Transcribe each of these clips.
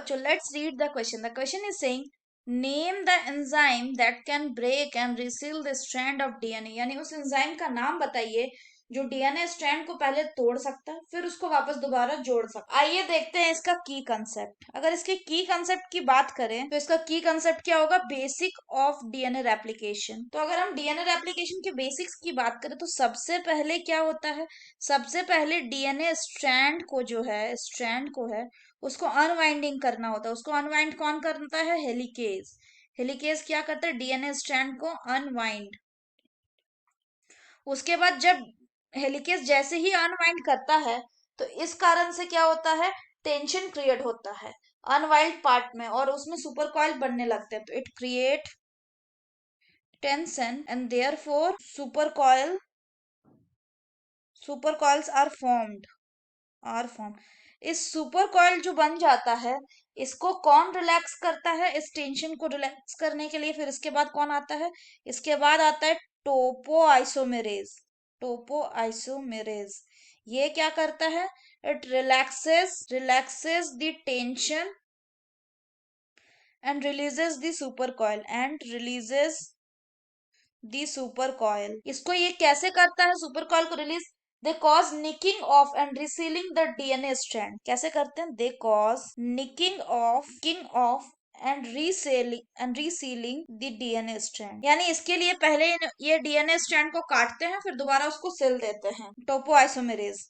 बच्चों, let's read the question. The question is saying name the enzyme that can break and reseal the strand of DNA. यानी उस enzyme का नाम बताइए जो डीएनए स्ट्रैंड को पहले तोड़ सकता है फिर उसको वापस दोबारा जोड़ सकता है. आइए देखते हैं इसका की कंसेप्ट. अगर इसके की कंसेप्ट की बात करें तो इसका की कंसेप्ट क्या होगा? Basic of DNA replication. तो अगर हम डीएनए रेप्लिकेशन के बेसिक्स की बात करें तो सबसे पहले क्या होता है? सबसे पहले डीएनए स्ट्रैंड को जो है, स्ट्रैंड को है, उसको अनवाइंडिंग करना होता है. उसको अनवाइंड कौन करता है? हेलिकेज. हेलिकेज क्या करता है? डीएनए स्ट्रैंड को अनवाइंड. उसके बाद जब हेलिकेज जैसे ही अनवाइंड करता है तो इस कारण से क्या होता है? टेंशन क्रिएट होता है अनवाइंड पार्ट में और उसमें सुपर कॉइल बनने लगते हैं. तो it create tension and therefore super coils are formed. इस सुपर कॉइल जो बन जाता है इसको कौन रिलैक्स करता है? इस टेंशन को रिलैक्स करने के लिए फिर इसके बाद कौन आता है? इसके बाद आता है टोपो आइसोमेरेज. टोपो आइसोमेरेज ये क्या करता है? It relaxes the tension and releases the super coil. इसको ये कैसे करता है सुपर कॉइल को release? They cause nicking of and resealing the DNA strand. कैसे करते हैं? They cause nicking of and resealing the DNA strand. यानी इसके लिए पहले ये डीएनए स्ट्रैंड को काटते हैं फिर दोबारा उसको सिल देते हैं. टोपो आइसोमेरेज.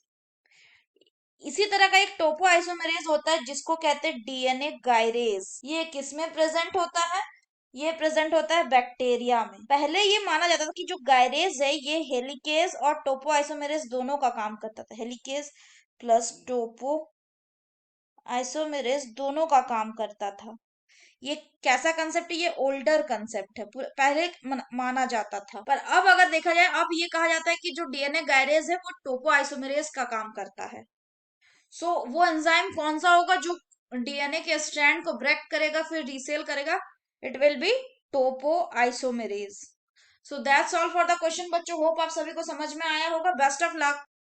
इसी तरह का एक टोपो आइसोमेरेज होता है जिसको कहते हैं डीएनए गायरेज. ये किसमें प्रेजेंट होता है? ये प्रेजेंट होता है बैक्टीरिया में. पहले ये माना जाता था कि जो गायरेज है ये हेलिकेज और टोपो आइसोमेरेज दोनों का काम करता था. हेलिकेज प्लस टोपो आइसोमेरेज दोनों का काम करता था. ये कैसा कंसेप्ट है? ये ओल्डर कंसेप्ट है. पहले माना जाता था पर अब अगर देखा जाए अब ये कहा जाता है कि जो डीएनए गायरेज है वो टोपो आइसोमेरेज का काम करता है. सो वो एंजाइम कौन सा होगा जो डीएनए के स्ट्रैंड को ब्रेक करेगा फिर रीसेल करेगा? It will be topoisomerase. So that's all for the question बच्चों. होप आप सभी को समझ में आया होगा. Best of luck.